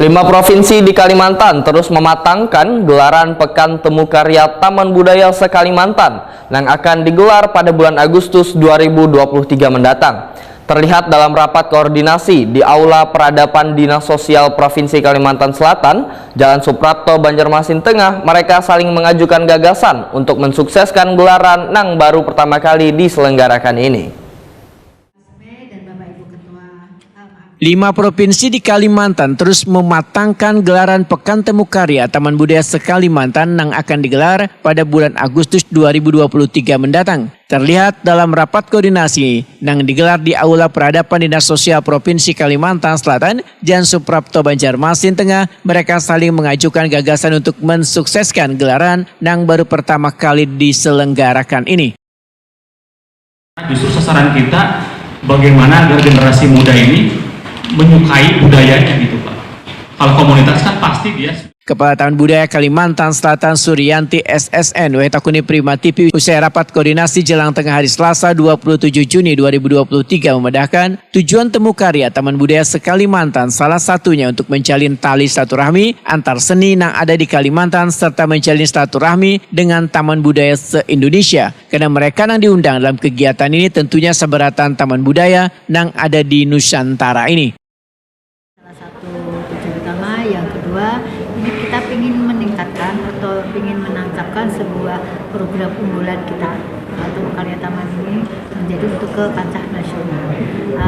5 provinsi di Kalimantan terus mematangkan gelaran Pekan Temu Karya Taman Budaya se-Kalimantan yang akan digelar pada bulan Agustus 2023 mendatang. Terlihat dalam rapat koordinasi di Aula Peradaban Dinas Sosial Provinsi Kalimantan Selatan, Jalan Suprapto, Banjarmasin Tengah, mereka saling mengajukan gagasan untuk mensukseskan gelaran yang baru pertama kali diselenggarakan ini. 5 provinsi di Kalimantan terus mematangkan gelaran Pekan Temu Karya Taman Budaya se-Kalimantan yang akan digelar pada bulan Agustus 2023 mendatang. Terlihat dalam rapat koordinasi yang digelar di Aula Peradaban Dinas Sosial Provinsi Kalimantan Selatan, Jalan Suprapto, Banjarmasin Tengah, mereka saling mengajukan gagasan untuk mensukseskan gelaran yang baru pertama kali diselenggarakan ini. Justru sasaran kita bagaimana agar generasi muda ini menyukai budayanya gitu Pak. Kalau komunitas kan pasti dia. Kepala Taman Budaya Kalimantan Selatan Suryanti SSN Wetakuni Prima TV usai rapat koordinasi jelang tengah hari Selasa 27 Juni 2023 memedahkan tujuan Temu Karya Taman Budaya se-Kalimantan salah satunya untuk menjalin tali silaturahmi antar seni yang ada di Kalimantan serta menjalin silaturahmi dengan Taman Budaya se-Indonesia. Karena mereka yang diundang dalam kegiatan ini tentunya seberatan Taman Budaya yang ada di Nusantara ini. Salah satu tujuan utama, yang kedua ini kita ingin meningkatkan atau ingin menancapkan sebuah program unggulan kita atau karya taman ini menjadi untuk ke kancah nasional.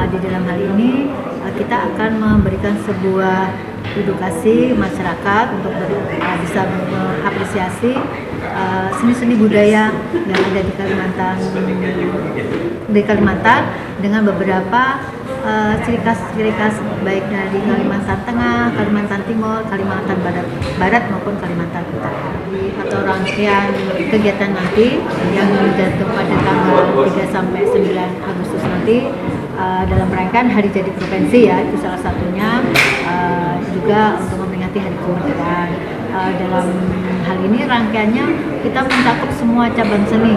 Di dalam hal ini kita akan memberikan sebuah edukasi masyarakat untuk bisa mengapresiasi seni-seni budaya yang ada di Kalimantan dengan beberapa ciri khas baik dari Kalimantan Tengah, Kalimantan Timur, Kalimantan Barat maupun Kalimantan Utara. Atau rangkaian kegiatan nanti yang jatuh pada tanggal 3 sampai 9 Agustus nanti dalam rangkaian Hari Jadi Provinsi ya, itu salah satunya, juga untuk memperingati Hari Kemerdekaan. Dalam hal ini rangkaiannya kita mencakup semua cabang seni.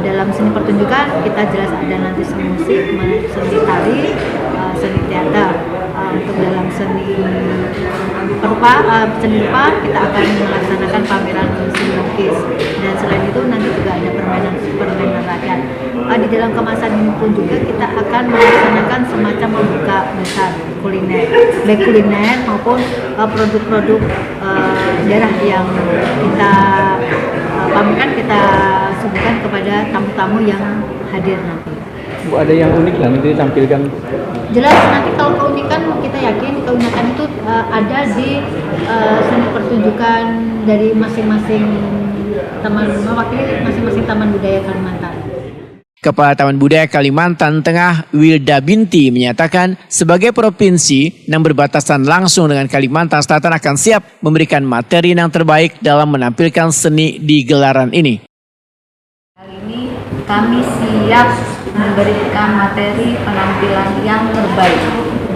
Dalam seni pertunjukan kita jelas ada nanti seni musik, seni tari, seni teater. Untuk dalam seni rupa kita akan melaksanakan pameran seni lukis, dan selain itu nanti juga ada permainan rakyat. Di dalam kemasan ini pun juga kita akan melaksanakan semacam membuka besar kuliner, baik kuliner maupun produk-produk daerah yang kita pamerkan, kita suguhkan kepada tamu-tamu yang hadir nanti. Bu, ada yang unik lah nanti ditampilkan? Jelas nanti kalau keunikan kita yakin keunikan itu ada di seni pertunjukan dari masing-masing mewakili masing-masing taman budaya Kalimantan. Kepala Taman Budaya Kalimantan Tengah Wilda Binti menyatakan sebagai provinsi yang berbatasan langsung dengan Kalimantan Selatan akan siap memberikan materi yang terbaik dalam menampilkan seni di gelaran ini. Kali ini kami siap memberikan materi penampilan yang terbaik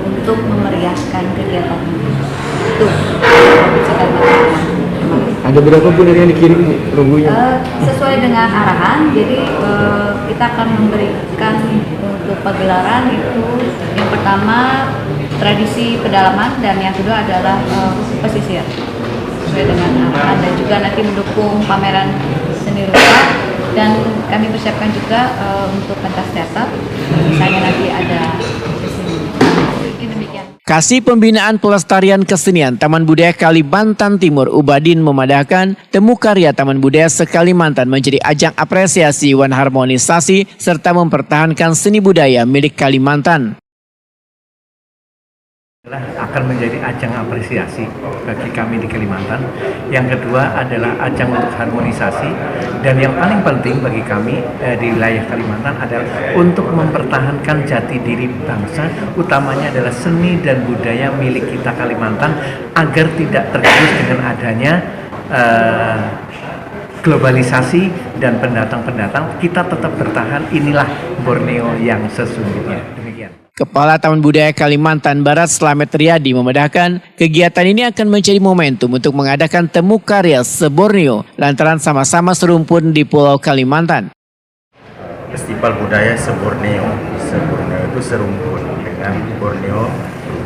untuk memeriahkan kegiatan ini. Itu Ada berapa pun yang dikirim logonya? Sesuai dengan arahan, jadi kita akan memberikan untuk pagelaran itu yang pertama tradisi pedalaman dan yang kedua adalah pesisir sesuai dengan arahan, dan juga nanti mendukung pameran seni rupa, dan kami persiapkan juga untuk pentas teater, misalnya nanti ada Kasih Pembinaan Pelestarian Kesenian Taman Budaya Kalimantan Timur Ubadin memadahkan Temu Karya Taman Budaya se-Kalimantan menjadi ajang apresiasi dan harmonisasi serta mempertahankan seni budaya milik Kalimantan. Akan menjadi ajang apresiasi bagi kami di Kalimantan. Yang kedua adalah ajang untuk harmonisasi, dan yang paling penting bagi kami di wilayah Kalimantan adalah untuk mempertahankan jati diri bangsa, utamanya adalah seni dan budaya milik kita Kalimantan, agar tidak tergerus dengan adanya globalisasi dan pendatang-pendatang. Kita tetap bertahan, inilah Borneo yang sesungguhnya. Demikian. Kepala Taman Budaya Kalimantan Barat Slamet Riyadi memedahkan kegiatan ini akan menjadi momentum untuk mengadakan Temu Karya se-Borneo lantaran sama-sama serumpun di Pulau Kalimantan. Festival Budaya se-Borneo. Se-Borneo itu serumpun dengan Borneo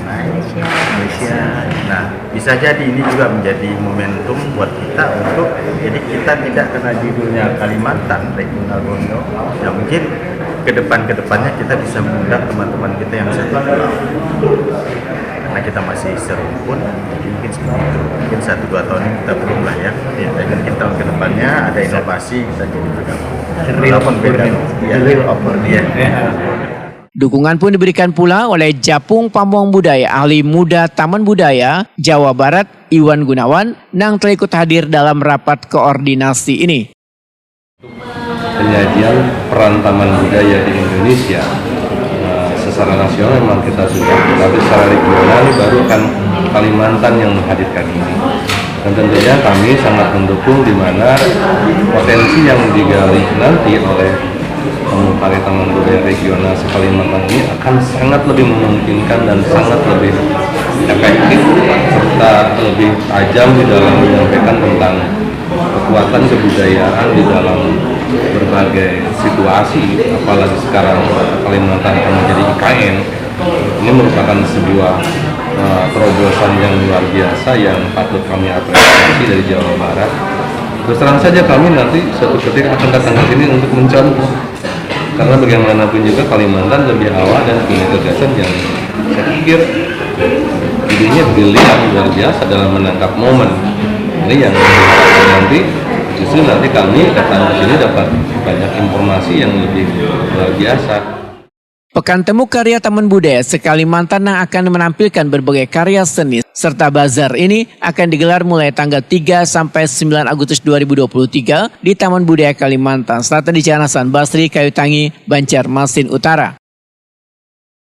Malaysia. Nah, bisa jadi ini juga menjadi momentum buat kita untuk, jadi kita tidak kena judulnya Kalimantan Regional Borneo. Ya mungkin kedepannya kita bisa mengundang teman-teman kita yang satu pulau. Karena kita masih serumpun, jadi mungkin seperti itu. Mungkin 1-2 tahun ini kita belum lah ya. Dan mungkin tahun kedepannya ada inovasi, kita jadi bergabung. Walaupun beda, real over dia. Dukungan pun diberikan pula oleh Japung Pamong Budaya, ahli muda Taman Budaya Jawa Barat Iwan Gunawan, yang telah ikut hadir dalam rapat koordinasi ini. Penyajian peran taman budaya di Indonesia secara nasional memang kita sudah, tapi secara regional ini baru kan Kalimantan yang menghadirkan ini. Dan tentunya kami sangat mendukung di mana potensi yang digali nanti oleh karya taman budaya regional Kalimantan ini akan sangat lebih memungkinkan dan sangat lebih efektif serta lebih tajam di dalam menyampaikan tentang kekuatan kebudayaan di dalam berbagai situasi, apalagi sekarang Kalimantan akan menjadi IKN. Ini merupakan sebuah terobosan yang luar biasa yang patut kami apresiasi dari Jawa Barat. Terus terang saja kami nanti suatu ketika akan datang ke sini untuk mencontoh, karena bagaimanapun juga Kalimantan lebih awal dan punya gagasan yang saya pikir idenya brilian luar biasa dalam menangkap momen. Ini yang nanti justru nanti kami datang ke sini dapat banyak informasi yang lebih luar biasa. Pekan Temu Karya Taman Budaya se-Kalimantan yang akan menampilkan berbagai karya seni serta bazar ini akan digelar mulai tanggal 3 sampai 9 Agustus 2023 di Taman Budaya Kalimantan Selatan di Jalan Hasan Basri, Kayu Tangi, Banjarmasin Utara.